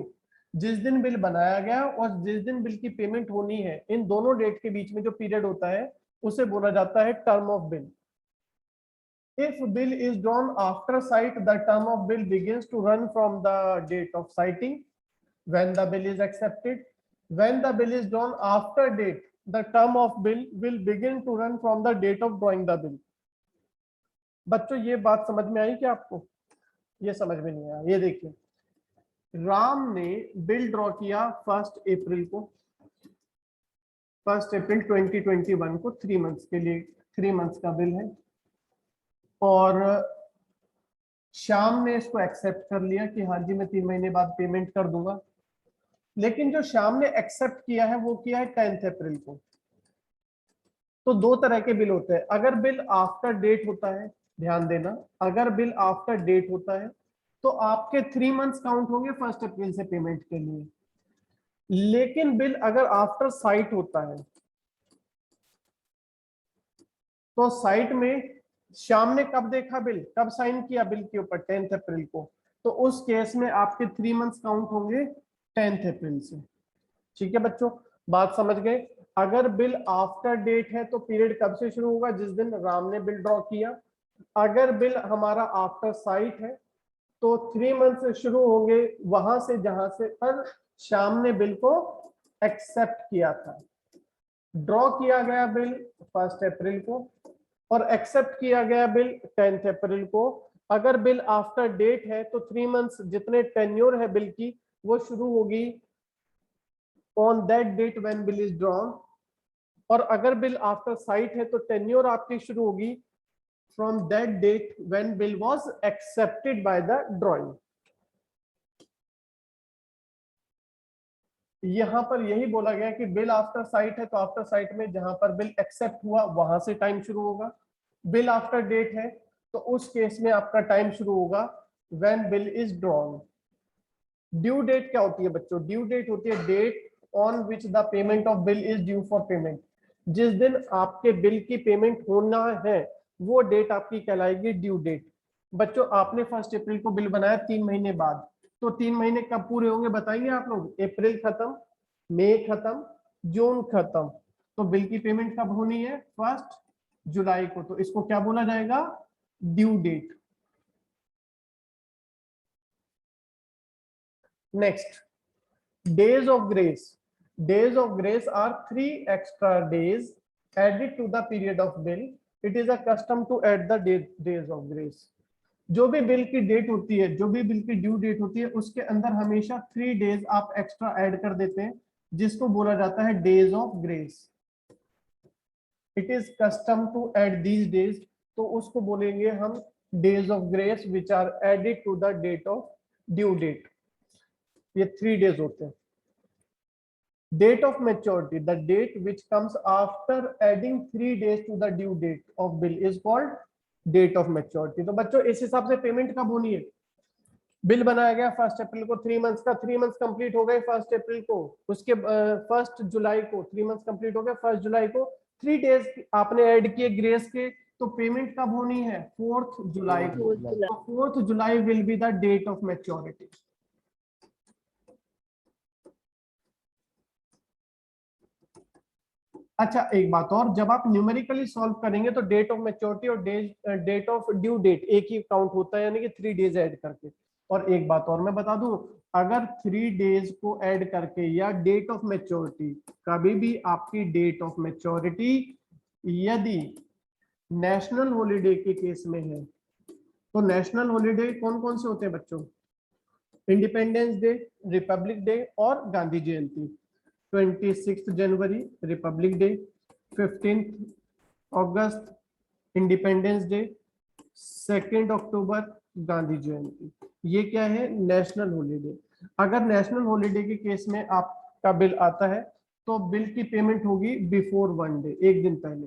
जिस दिन बिल बनाया गया और जिस दिन बिल की पेमेंट होनी है, इन दोनों डेट के बीच में जो पीरियड होता है उसे बोला जाता है term of bill. If bill is drawn after sight, the term of bill begins to run from the date of sighting when the bill is accepted. When the bill is drawn after date, the term of bill will begin to run from the date of drawing the bill. बच्चों ये बात समझ में आई क्या आपको? ये समझ में नहीं आया? ये देखिए, राम ने बिल ड्रॉ किया 1 अप्रैल को, 1 अप्रैल 2021 को 3 मंथ्स के लिए, 3 मंथ्स का बिल है, और श्याम ने इसको एक्सेप्ट कर लिया कि हाँ जी मैं 3 महीने बाद पेमेंट कर दूंगा। लेकिन जो श्याम ने एक्सेप्ट किया है वो किया है 10 अप्रैल को। तो 2 तरह के बिल होते हैं। अगर बिल आफ्टर डेट होता है, ध्यान देना, अगर बिल आफ्टर डेट होता है तो आपके 3 मंथ्स काउंट होंगे 1 अप्रैल से पेमेंट के लिए। लेकिन बिल अगर आफ्टर साइट होता है तो साइट में श्याम ने कब देखा बिल, कब साइन किया बिल के ऊपर, 10 अप्रैल को, तो उस केस में आपके 3 मंथ्स काउंट होंगे 10 अप्रैल से। ठीक है बच्चों, बात समझ गए? अगर बिल आफ्टर डेट है तो पीरियड कब से शुरू होगा? जिस दिन राम ने बिल ड्रॉ किया। अगर बिल हमारा आफ्टर साइट है तो 3 मंथ से शुरू होंगे वहां से जहां से पर श्याम ने बिल को एक्सेप्ट किया था। ड्रॉ किया गया बिल 1 अप्रैल को और एक्सेप्ट किया गया बिल 10 अप्रैल को। अगर बिल आफ्टर डेट है तो 3 मंथ्स जितने टेन्योर है बिल की वो शुरू होगी on that date when bill is drawn, और अगर बिल आफ्टर साइट है तो टेन्योर आपकी शुरू होगी from that date when bill was accepted by the drawing. यहां पर यही बोला गया कि बिल आफ्टर साइट है तो आफ्टर साइट में जहां पर बिल एक्सेप्ट हुआ वहां से टाइम शुरू होगा। बिल आफ्टर डेट है तो उस केस में आपका टाइम शुरू होगा when bill is drawn. Due date क्या होती है बच्चों? ड्यू डेट होती है date on which the payment of bill is due for payment. जिस दिन आपके बिल की पेमेंट होना है वो डेट आपकी कहलाएगी ड्यू डेट। बच्चों आपने 1 अप्रैल को बिल बनाया 3 महीने बाद, तो 3 महीने कब पूरे होंगे बताइए आप लोग? अप्रैल खत्म, मई खत्म, जून खत्म, तो बिल की पेमेंट कब होनी है? 1 जुलाई को। तो इसको क्या बोला जाएगा? Due date. Next, days of grace. Days of grace are 3 extra days added to the period of bill. It is a custom to add the days of grace. जो भी बिल की डेट होती है, जो भी बिल की due date होती है, उसके अंदर हमेशा 3 डेज आप एक्स्ट्रा ऐड कर देते हैं, जिसको बोला जाता है days of grace. It is custom to add these days, तो उसको बोलेंगे हम days of grace which are added to the date of due date. ये 3 डेज होते हैं। Date of maturity, the date which comes after adding 3 days to the due date of bill is called date of maturity. तो बच्चों इस हिसाब से payment कब होनी है? बिल बनाया गया 1 अप्रैल को, 3 मंथ्स का, 3 मंथ्स कंप्लीट हो गए 1 अप्रैल को, उसके 1 जुलाई को 3 मंथ्स कंप्लीट हो गए, 1 जुलाई को 3 डेज आपने ऐड किए ग्रेस के, तो पेमेंट कब होनी है? 4 जुलाई को। 4 जुलाई will be the date of maturity. अच्छा एक बात और, जब आप न्यूमेरिकली सॉल्व करेंगे तो डेट ऑफ मैच्योरिटी और डेट ऑफ ड्यू डेट एक ही काउंट होता है, यानी कि 3 डेज ऐड करके। और एक बात और मैं बता दूं, अगर 3 डेज को ऐड करके या डेट ऑफ मैच्योरिटी, कभी भी आपकी डेट ऑफ मैच्योरिटी यदि नेशनल हॉलीडे के केस में है, तो नेशनल हॉलीडे कौन कौन से होते हैं बच्चों? इंडिपेंडेंस डे, रिपब्लिक डे और गांधी जयंती। 26 जनवरी रिपब्लिक डे, 15 अगस्त इंडिपेंडेंस डे, 2 अक्टूबर गांधी जयंती। ये क्या है? National holiday. अगर नेशनल हॉलीडे के केस में आपका बिल आता है तो बिल की पेमेंट होगी बिफोर 1 डे, एक दिन पहले।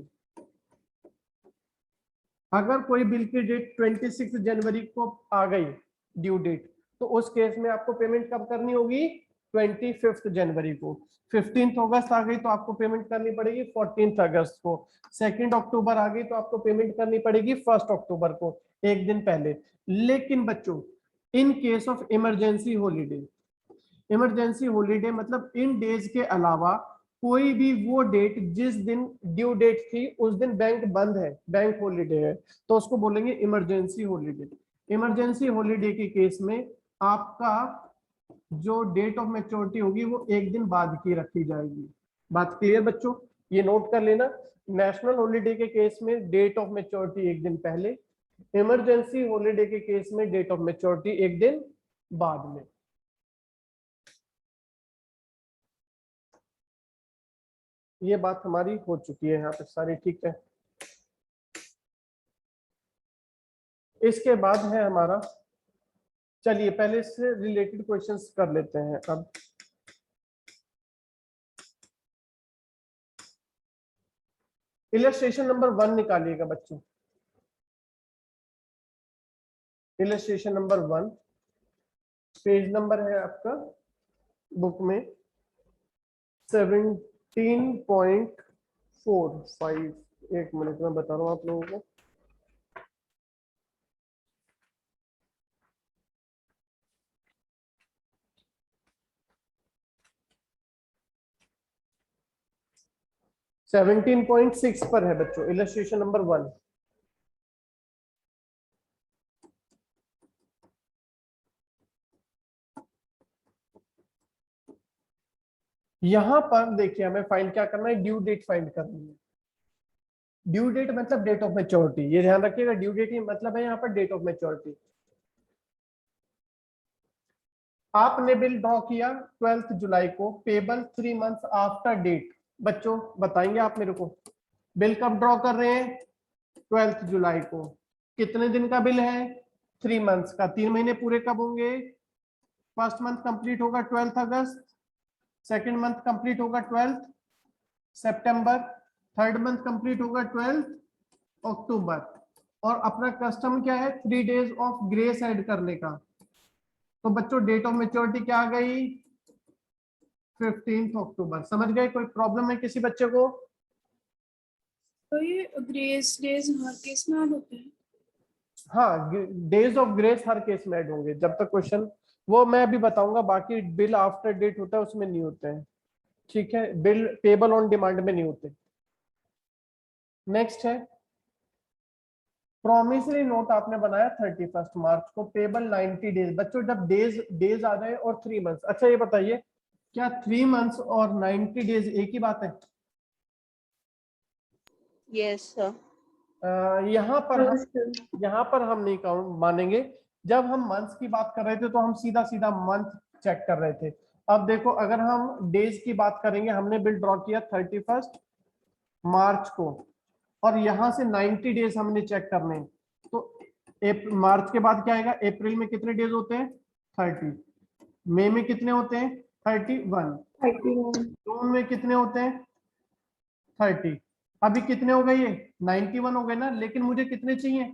अगर कोई बिल की डेट 26 जनवरी को आ गई ड्यू डेट, तो उस केस में आपको पेमेंट कब करनी होगी? 25 जनवरी को। 15 अगस्त आ गई तो आपको पेमेंट करनी पड़ेगी 14 अगस्त को। 2 अक्टूबर आ गई तो आपको पेमेंट करनी पड़ेगी 1 अक्टूबर को, एक दिन पहले। लेकिन बच्चों, in case of emergency holiday, emergency holiday मतलब इन डेज के अलावा कोई भी वो डेट जिस दिन ड्यू डेट थी उस दिन बैंक बंद है, बैंक हॉलीडे है, तो उसको बोलेंगे इमरजेंसी हॉलीडे। इमरजेंसी हॉलीडे के केस में आपका जो डेट ऑफ मैच्योरिटी होगी वो एक दिन बाद की रखी जाएगी। बात क्लियर बच्चों? ये नोट कर लेना। नेशनल हॉलीडे के केस में डेट ऑफ मैच्योरिटी एक दिन पहले, इमरजेंसी हॉलीडे के केस में डेट ऑफ मैच्योरिटी एक दिन बाद में। ये बात हमारी हो चुकी है यहाँ पे सारी, ठीक है। इसके बाद है हमारा, चलिए पहले इससे रिलेटेड क्वेश्चंस कर लेते हैं। अब इलस्ट्रेशन नंबर 1 निकालिएगा बच्चों। इलस्ट्रेशन नंबर 1, पेज नंबर है आपका बुक में 17.45। एक मिनट में बता रहा हूँ आप लोगों को। सेवनटीन पॉइंट सिक्स पर है बच्चों, इलस्ट्रेशन नंबर 1। यहां पर देखिए हमें फाइंड क्या करना है, ड्यू डेट फाइंड करनी है। ड्यू डेट मतलब डेट ऑफ मैच्योरिटी, ये ध्यान रखिएगा। ड्यू डेट ही मतलब है यहाँ पर डेट ऑफ मैच्योरिटी। आपने बिल ड्रॉ किया 12 जुलाई को, पेबल 3 मंथ्स आफ्टर डेट। बच्चों बताएंगे आप मेरे को, बिल कब ड्रॉ कर रहे हैं? 12 जुलाई को। कितने दिन का बिल है? 3 मंथ्स का। 3 महीने पूरे कब होंगे? फर्स्ट मंथ कंप्लीट होगा 12 अगस्त, सेकेंड मंथ कंप्लीट होगा 12 सितंबर, थर्ड मंथ कंप्लीट होगा 12 अक्टूबर। और अपना कस्टम क्या है? 3 डेज ऑफ ग्रेस ऐड करने का। तो बच्चों डेट ऑफ मैच्योरिटी क्या आ गई? 15 अक्टूबर। समझ गए? कोई प्रॉब्लम है किसी बच्चे को? तो ये ग्रेस डेज हर केस में ऐड होते हैं? हाँ, days of grace her case में ऐड होंगे जब तक क्वेश्चन, वो मैं अभी बताऊंगा। बाकी बिल आफ्टर डेट होता है उसमें नहीं होते हैं, ठीक है। बिल पेबल ऑन डिमांड में नहीं होते। नेक्स्ट है प्रॉमिसरी नोट आपने बनाया 31 मार्च को, पेबल 90 डेज। बच्चों जब डेज आ जाए और 3 मंथ्स, अच्छा ये बताइए क्या 3 मंथ्स और 90 डेज एक ही बात है? Yes, sir. यहाँ पर हम नहीं काउंट मानेंगे। जब हम मंथ्स की बात कर रहे थे तो हम सीधा सीधा मंथ चेक कर रहे थे। अब देखो अगर हम डेज की बात करेंगे, हमने बिल ड्रॉ किया 31 मार्च को और यहाँ से 90 डेज हमने चेक करने हैं। तो मार्च के बाद क्या आएगा? अप्रैल में कितने डेज होते हैं? 30। मई में कितने होते हैं? 31। 31। जून में कितने होते हैं? 30। अभी कितने हो गए? ये 91 हो गए ना। लेकिन मुझे कितने चाहिए?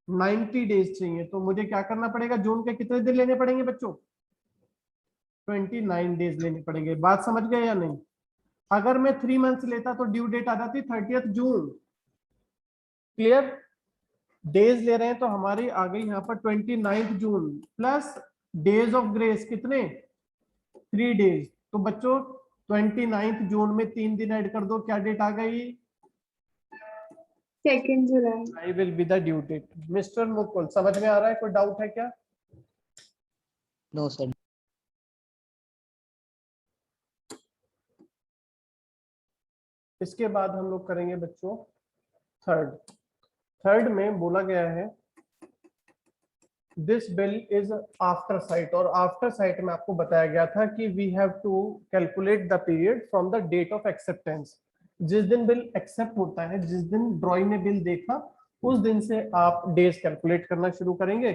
90 डेज चाहिए। तो मुझे क्या करना पड़ेगा? जून के कितने दिन लेने पड़ेंगे बच्चों? 29 डेज लेने पड़ेंगे। बात समझ गए या नहीं? अगर मैं 3 मंथ्स लेता तो ड्यू डेट आ जाती 30 जून। क्लियर? डेज ले रहे हैं तो हमारी आ गई यहाँ पर 29 जून प्लस डेज ऑफ ग्रेस कितने? 3 डेज। तो बच्चों 29 जून में 3 दिन ऐड कर दो, क्या डेट आ गई? 2 जुलाई। I will be the due date. Mister Mukul समझ में आ रहा है? कोई डाउट है क्या? No, sir. इसके बाद हम लोग करेंगे बच्चों थर्ड में बोला गया है this bill is after sight. और आफ्टर साइट में आपको बताया गया था कि we have to calculate the period from the date of acceptance. जिस दिन बिल एक्सेप्ट होता है, जिस दिन ड्रॉई ने बिल देखा, उस दिन से आप डेज कैलकुलेट करना शुरू करेंगे।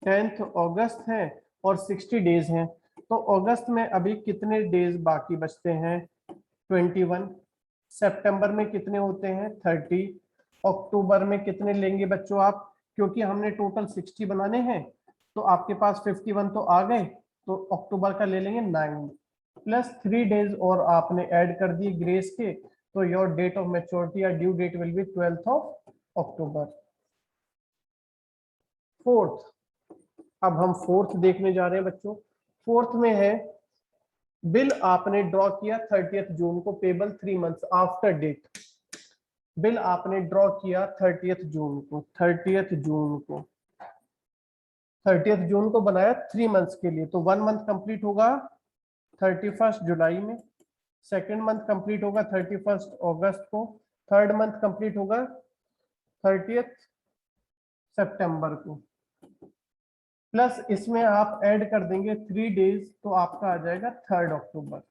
10 अगस्त है और 60 डेज हैं। तो अगस्त में अभी कितने डेज बाकी बचते हैं? 21। सितंबर में कितने होते हैं? 30। अक्टूबर में कितने लेंगे बच्चों आप, क्योंकि हमने टोटल 60 बनाने हैं तो आपके पास 51 तो आ गए, तो अक्टूबर का ले लेंगे 9 प्लस 3 डेज और आपने ऐड कर दिए ग्रेस के, तो योर डेट ऑफ मैच्योरिटी या due date will be 12th of October. Fourth, अब हम फोर्थ देखने जा रहे हैं बच्चों। फोर्थ में है बिल आपने ड्रॉ किया 30th जून को, payable 3 months after date. Bill आपने ड्रॉ किया 30th जून को, 30th जून को बनाया 3 मंथ्स के लिए, तो 1 मंथ कंप्लीट होगा 31 जुलाई में, सेकेंड मंथ कंप्लीट होगा 31 अगस्त को, थर्ड मंथ कंप्लीट होगा 30th सितंबर को, प्लस इसमें आप ऐड कर देंगे 3 डेज, तो आपका आ जाएगा 3rd अक्टूबर।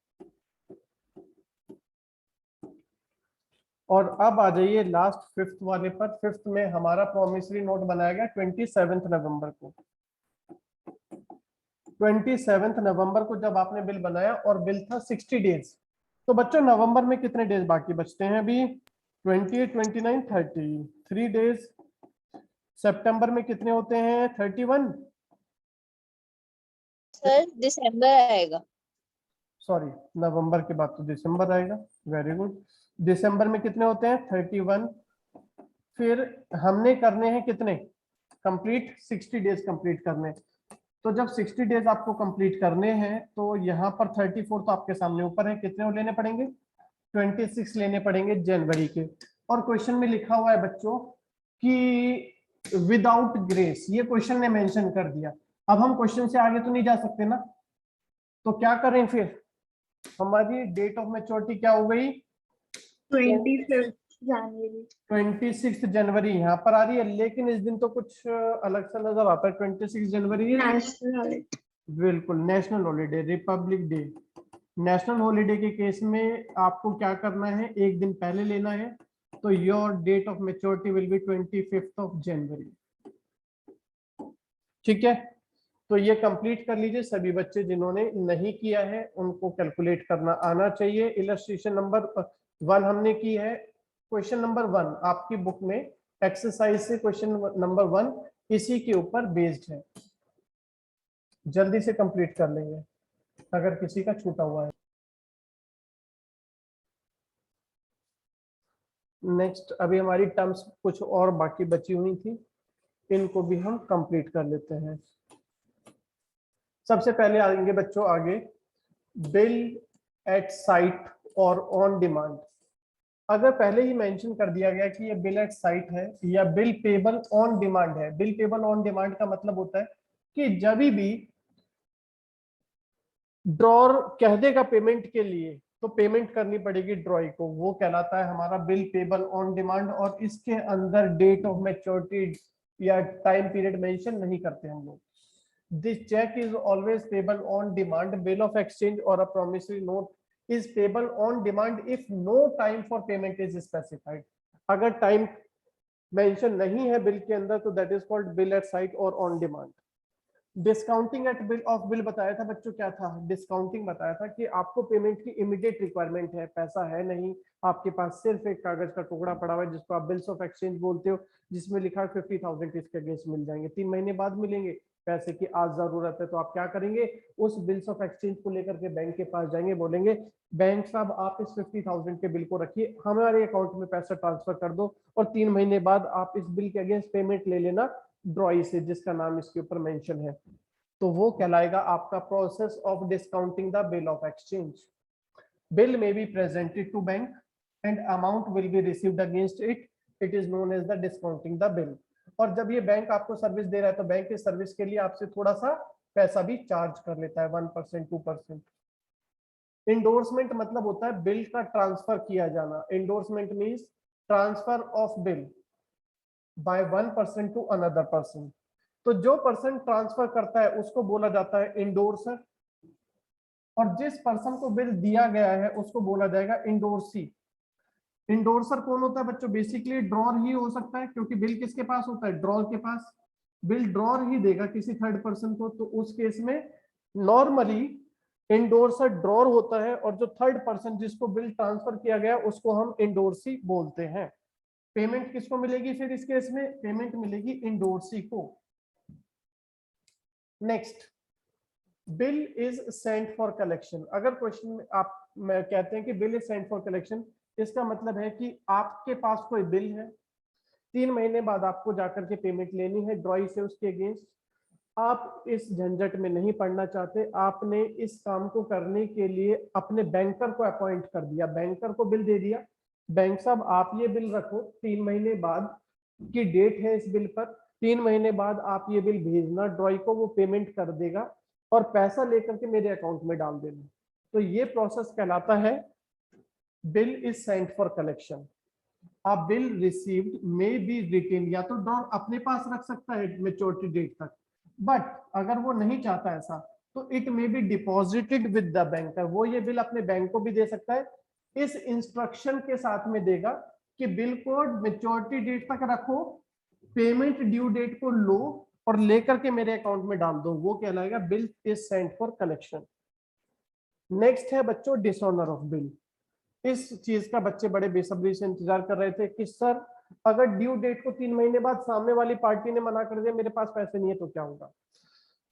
और अब आ जाइए लास्ट फिफ्थ वाले पर। फिफ्थ में हमारा प्रोमिसरी नोट बनाया गया 27 नवंबर को। 27 नवंबर को जब आपने बिल बनाया और बिल था 60 डेज, तो बच्चों नवंबर में कितने डेज बाकी बचते हैं अभी, 28, 29, 30, 3 डेज। सितंबर में कितने होते हैं, 31, सर दिसंबर आएगा। सॉरी नवंबर के बाद तो दिसंबर आएगा, वेरी गुड। दिसंबर में कितने होते हैं, 31। फिर हमने करने हैं कितने कंप्लीट, 60 डेज कंप्लीट करने। तो जब 60 डेज आपको कंप्लीट करने हैं तो यहाँ पर 34 तो आपके सामने ऊपर है, कितने लेने पड़ेंगे, 26 लेने पड़ेंगे जनवरी के। और क्वेश्चन में लिखा हुआ है बच्चों कि विदाउट ग्रेस, ये क्वेश्चन ने मेंशन कर दिया। अब हम क्वेश्चन से आगे तो नहीं जा सकते ना, तो क्या करें फिर, हमारी डेट ऑफ मैच्योरिटी क्या हो गई, 25 जनवरी। 26 जनवरी यहाँ पर आ रही है, लेकिन इस दिन तो कुछ अलग सा नजर आता है। 26 जनवरी नेशनल हॉलिडे। बिल्कुल national holiday, Republic day. National holiday के केस में आपको क्या करना है, एक दिन पहले लेना है, तो your date of maturity will be 25th of January. ठीक है, तो ये कंप्लीट कर लीजिए सभी बच्चे, जिन्होंने नहीं किया है उनको कैलकुलेट करना आना चाहिए। इलस्ट्रेशन नंबर 1 हमने की है। क्वेश्चन नंबर 1 आपकी बुक में एक्सरसाइज से क्वेश्चन नंबर 1 इसी के ऊपर बेस्ड है, जल्दी से कंप्लीट कर लेंगे अगर किसी का छूटा हुआ है। नेक्स्ट अभी हमारी टर्म्स कुछ और बाकी बची हुई थी, इनको भी हम कंप्लीट कर लेते हैं। सबसे पहले आएंगे बच्चों आगे bill at sight or on demand. अगर पहले ही मेंशन कर दिया गया कि ये बिल एट साइट है या बिल पेबल ऑन डिमांड है, बिल पेबल ऑन डिमांड का मतलब होता है कि जब भी ड्रॉर कह देगा पेमेंट के लिए तो पेमेंट करनी पड़ेगी ड्रॉई को, वो कहलाता है हमारा बिल पेबल ऑन डिमांड। और इसके अंदर डेट ऑफ मैच्योरिटी या टाइम पीरियड मेंशन नहीं करते हम लोग। This check is always payable on demand. Bill of exchange or a promissory note is payable on demand if no time for payment is specified. अगर time mention नहीं है bill के अंदर तो that is called bill at sight or on demand. Discounting at bill of bill बताया था बच्चों, क्या था डिस्काउंटिंग, बताया था कि आपको पेमेंट की इमीडिएट रिक्वायरमेंट है, पैसा है नहीं, आपके पास सिर्फ एक कागज का टुकड़ा पड़ा हुआ है जिसको आप बिल्स ऑफ एक्सचेंज बोलते हो, जिसमें लिखा है 50,000 इसके अगेंस्ट मिल जाएंगे, 3 महीने बाद मिलेंगे, पैसे की आज जरूरत है, तो आप क्या करेंगे, उस बिल्स ऑफ एक्सचेंज को लेकर के बैंक के पास जाएंगे, बोलेंगे बैंक साहब आप इस 50,000 के बिल को रखिए, हमारे अकाउंट में पैसा ट्रांसफर कर दो और 3 महीने बाद आप इस बिल के अगेंस्ट पेमेंट ले लेना ड्रॉई से, जिसका नाम इसके ऊपर मेंशन है। तो वो कहलाएगा आपका process of discounting the bill of exchange. Bill may be presented to bank and amount will be received against it, it is known as the discounting the bill. और जब ये बैंक आपको सर्विस दे रहा है तो बैंक की service के लिए आपसे थोड़ा सा पैसा भी चार्ज कर लेता है, 1%, 2%। इंडोर्समेंट मतलब होता है बिल का ट्रांसफर किया जाना। Endorsement means transfer of bill by 1 person to another person. तो जो पर्सन ट्रांसफर करता है उसको बोला जाता है इंडोर्सर, और जिस पर्सन को बिल दिया गया है उसको बोला जाएगा इंडोर्सी। इंडोर्सर कौन होता है बच्चों, बेसिकली ड्रॉर ही हो सकता है, क्योंकि बिल किसके पास होता है, ड्रॉर के पास। बिल ड्रॉर ही देगा किसी थर्ड पर्सन को, तो उस केस में नॉर्मली इंडोर्सर ड्रॉर होता है, और जो थर्ड पर्सन जिसको बिल ट्रांसफर किया गया उसको हम इंडोर्सी बोलते हैं। पेमेंट किसको मिलेगी फिर इस केस में? पेमेंट मिलेगी इंडोर्सी को। Next, bill is sent for collection. अगर क्वेश्चन में आप कहते हैं कि bill is sent for collection, इसका मतलब है कि आपके पास कोई बिल है, 3 महीने बाद आपको जाकर के पेमेंट लेनी है ड्रॉई से उसके अगेंस्ट। आप इस झंझट में नहीं पड़ना चाहते, आपने इस काम को करने के लिए अपने बैंकर को अपॉइंट कर दिया, बैंकर को बिल दे दिया, बैंक साहब आप ये बिल रखो, 3 महीने बाद की डेट है इस बिल पर, 3 महीने बाद आप ये बिल भेजना ड्रॉई को, वो पेमेंट कर देगा और पैसा लेकर के मेरे अकाउंट में डाल देना। तो ये प्रोसेस कहलाता है bill is sent for collection. A bill received may be retained, या तो ड्रॉ अपने पास रख सकता है मेच्योरिटी डेट तक, बट अगर वो नहीं चाहता ऐसा तो it may be deposited with the banker, वो ये बिल अपने बैंक को भी दे सकता है, इस इंस्ट्रक्शन के साथ में देगा कि बिल को मेच्योरिटी डेट तक रखो, पेमेंट ड्यू डेट को लो और लेकर के मेरे अकाउंट में डाल दो, वो कहलाएगा bill is sent for collection. Next है बच्चों डिसऑनर ऑफ बिल। इस चीज का बच्चे बड़े बेसब्री से इंतजार कर रहे थे कि सर अगर ड्यू डेट को 3 महीने बाद सामने वाली पार्टी ने मना कर दिया मेरे पास पैसे नहीं है तो क्या होगा?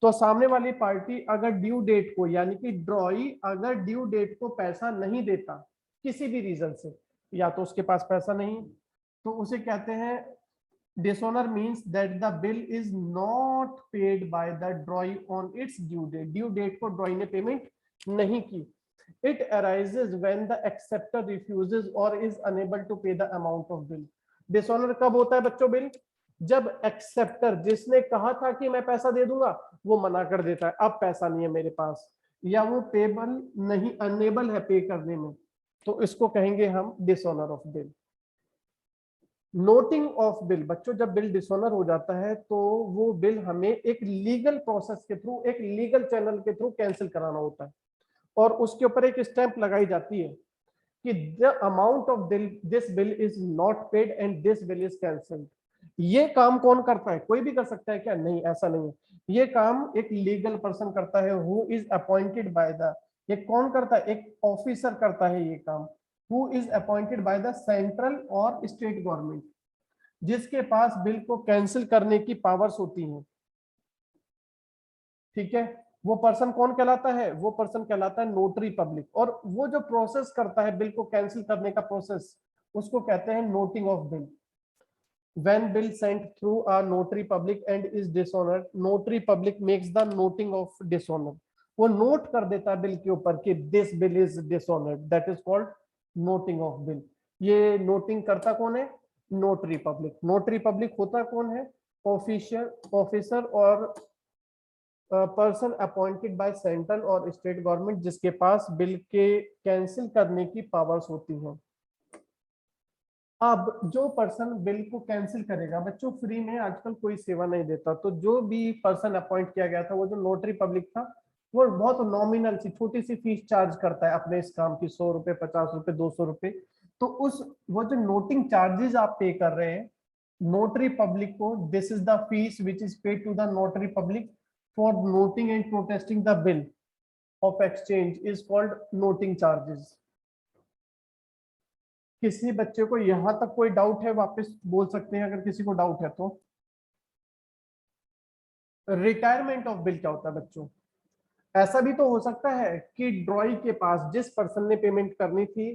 तो सामने वाली पार्टी अगर ड्यू डेट को, यानी कि ड्रॉई अगर ड्यू डेट को पैसा नहीं देता किसी भी रीजन से, या तो उसके पास पैसा नहीं, तो उसे कहते हैं dishonour means that the bill is not paid by the drawee on its due date, due date को ड्रॉई ने पेमेंट नहीं की। It arises when the acceptor refuses or is unable to pay the amount of bill. Dishonor कब होता है बच्चों bill? जब acceptor, जिसने कहा था कि मैं पैसा दे दूंगा, वो मना कर देता है, अब पैसा नहीं है मेरे पास, या वो पेबल नहीं, अनेबल है पे करने में, तो इसको कहेंगे हम dishonour of bill. Noting of bill, बच्चों जब बिल डिसऑनर हो जाता है तो वो बिल हमें एक लीगल प्रोसेस के थ्रू, एक लीगल चैनल के थ्रू कैंसिल कराना होता है, और उसके ऊपर एक स्टैंप लगाई जाती है कि the amount of this bill is not paid and this bill is cancelled. ये काम कौन करता है? कोई भी कर सकता है क्या? नहीं, ऐसा नहीं है, ये काम एक लीगल पर्सन करता है, who is appointed by the, ये कौन करता है? एक ऑफिसर करता है ये काम, who is appointed by the central और स्टेट गवर्नमेंट, जिसके पास बिल को कैंसिल करने की पावर्स होती हैं। ठीक है, वो पर्सन कौन कहलाता है? वो पर्सन कहलाता है नोटरी पब्लिक, और वो जो प्रोसेस करता है बिल को कैंसिल करने का प्रोसेस, उसको कहते हैं noting of bill. When bill sent through a notary public and is dishonored, notary public makes the noting of dishonor, वो नोट कर देता है बिल के ऊपर कि this bill is dishonored, that is called noting of bill। ये noting करता कौन है? Notary public. नोटरी पब्लिक होता कौन है? ऑफिसर और पर्सन अपॉइंटेड बाय सेंट्रल और स्टेट गवर्नमेंट, जिसके पास बिल के कैंसिल करने की पावर्स होती हैं। अब जो पर्सन बिल को कैंसिल करेगा, बच्चों फ्री में आजकल कोई सेवा नहीं देता, तो जो भी पर्सन अपॉइंट किया गया था, वो जो नोटरी पब्लिक था, वो बहुत नॉमिनल सी छोटी सी फीस चार्ज करता है अपने इस काम की, 100 रुपए, 50 रुपए, 200 रुपए। तो उस वो जो नोटिंग चार्जेस आप पे कर रहे हैं नोटरी पब्लिक को, this is the fee which is paid to the notary public for noting and protesting the bill of exchange is called noting charges. किसी बच्चे को यहां तक कोई डाउट है? वापस बोल सकते हैं अगर किसी को डाउट है तो। रिटायरमेंट ऑफ बिल क्या होता है बच्चों? ऐसा भी तो हो सकता है कि ड्रॉई के पास जिस पर्सन ने पेमेंट करनी थी,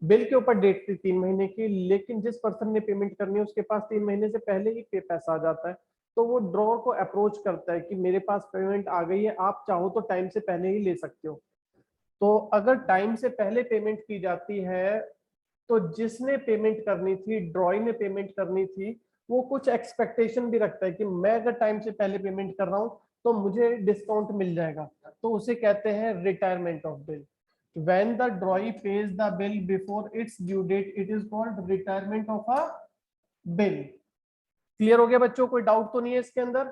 बिल के ऊपर डेट थी 3 महीने की, लेकिन जिस पर्सन ने पेमेंट करनी है उसके पास 3 महीने से पहले ही पैसा आ जाता है, तो वो ड्रॉ को अप्रोच करता है कि मेरे पास पेमेंट आ गई है, आप चाहो तो टाइम से पहले ही ले सकते हो। तो अगर टाइम से पहले पेमेंट की जाती है तो जिसने पेमेंट करनी थी, ड्रॉई ने पेमेंट करनी थी, वो कुछ एक्सपेक्टेशन भी रखता है कि मैं अगर टाइम से पहले पेमेंट कर रहा हूं तो मुझे डिस्काउंट मिल जाएगा, तो उसे कहते हैं retirement of bill. When the drawee pays the bill before its due date, it is called retirement of a bill। Clear हो गया बच्चों? कोई डाउट तो नहीं है इसके अंदर?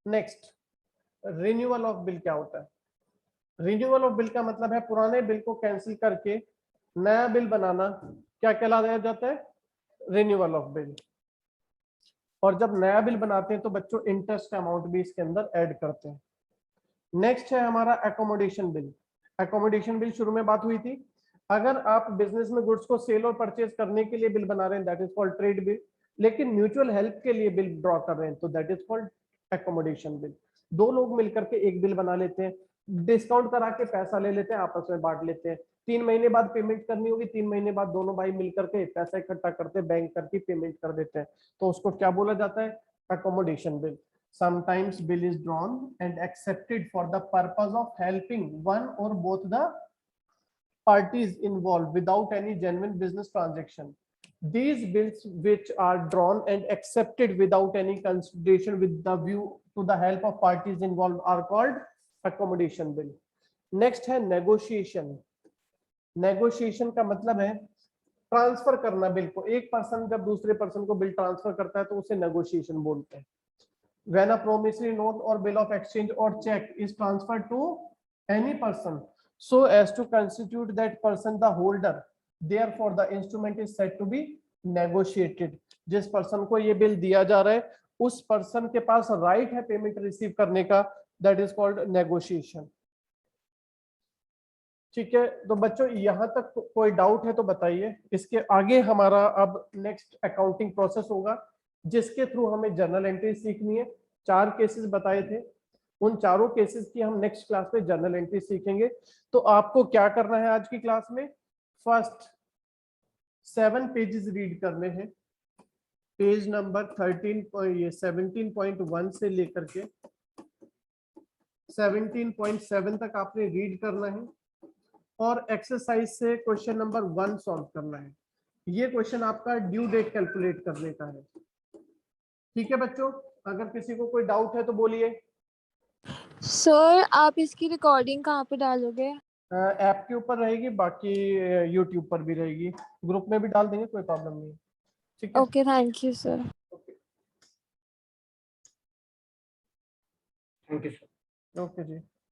नेक्स्ट, रिन्यूअल ऑफ बिल क्या होता है? रिन्यूअल ऑफ बिल का मतलब है पुराने बिल को कैंसिल करके नया बिल बनाना, क्या कहलाया जाता है? Renewal of bill. और जब नया बिल बनाते हैं तो बच्चों इंटरेस्ट अमाउंट भी इसके अंदर ऐड करते हैं। नेक्स्ट है हमारा एकोमोडेशन बिल। एकोमोडेशन बिल शुरू में बात हुई थी। अगर आप बिजनेस में गुड्स को सेल और परचेज करने के लिए बिल बना रहे हैं that is called trade bill, लेकिन म्यूचुअल हेल्प के लिए बिल ड्रॉ कर रहे हैं तो that is called accommodation bill. दो लोग मिलकर के एक बिल बना लेते हैं, डिस्काउंट करा के पैसा ले लेते हैं, आपस में बांट लेते हैं, 3 महीने बाद पेमेंट करनी होगी, 3 महीने बाद दोनों भाई मिलकर के पैसा इकट्ठा करते बैंक करके पेमेंट कर देते हैं, तो उसको क्या बोला जाता है? Accommodation bill. Sometimes bill is drawn and accepted for the purpose of helping one or both the parties involved without any genuine business transaction. These bills which are drawn and accepted without any consideration with the view to the help of parties involved are called accommodation bill. Next है negotiation. Negotiation का मतलब है transfer करना bill को। एक person जब दूसरे person को बिल ट्रांसफर करता है तो उसे नेगोशिएशन बोलते हैं। When a promissory note or bill of exchange or check is transferred to any person so as to constitute that person the holder, therefore the instrument is said to be negotiated. जिस person को ये bill दिया जा रहा है उस person के पास right है पेमेंट रिसीव करने का, दैट इज कॉल्ड नेगोशिएशन। ठीक है, तो बच्चों यहां तक कोई डाउट है तो बताइए। इसके आगे हमारा अब नेक्स्ट अकाउंटिंग प्रोसेस होगा जिसके थ्रू हमें जर्नल एंट्री सीखनी है। 4 केसेस बताए थे, उन चारों केसेस की हम नेक्स्ट क्लास में जर्नल एंट्री सीखेंगे। तो आपको क्या करना है आज की क्लास में? फर्स्ट 7 पेजेस रीड करने हैं, पेज नंबर 17.1 से लेकर के 17.7 तक आपने रीड करना है और एक्सरसाइज से क्वेश्चन नंबर 1 सॉल्व करना है। ये क्वेश्चन आपका ड्यू डेट कैलकुलेट करने का है। ठीक है बच्चों, अगर किसी को कोई डाउट है तो बोलिए। सर आप इसकी रिकॉर्डिंग कहाँ पे डालोगे? ऐप के ऊपर रहेगी, बाकी यूट्यूब पर भी रहेगी, ग्रुप में भी डाल देंगे, कोई प्रॉब्लम नहीं है। ठीक है, okay thank you sir. Thank you sir. Okay ji.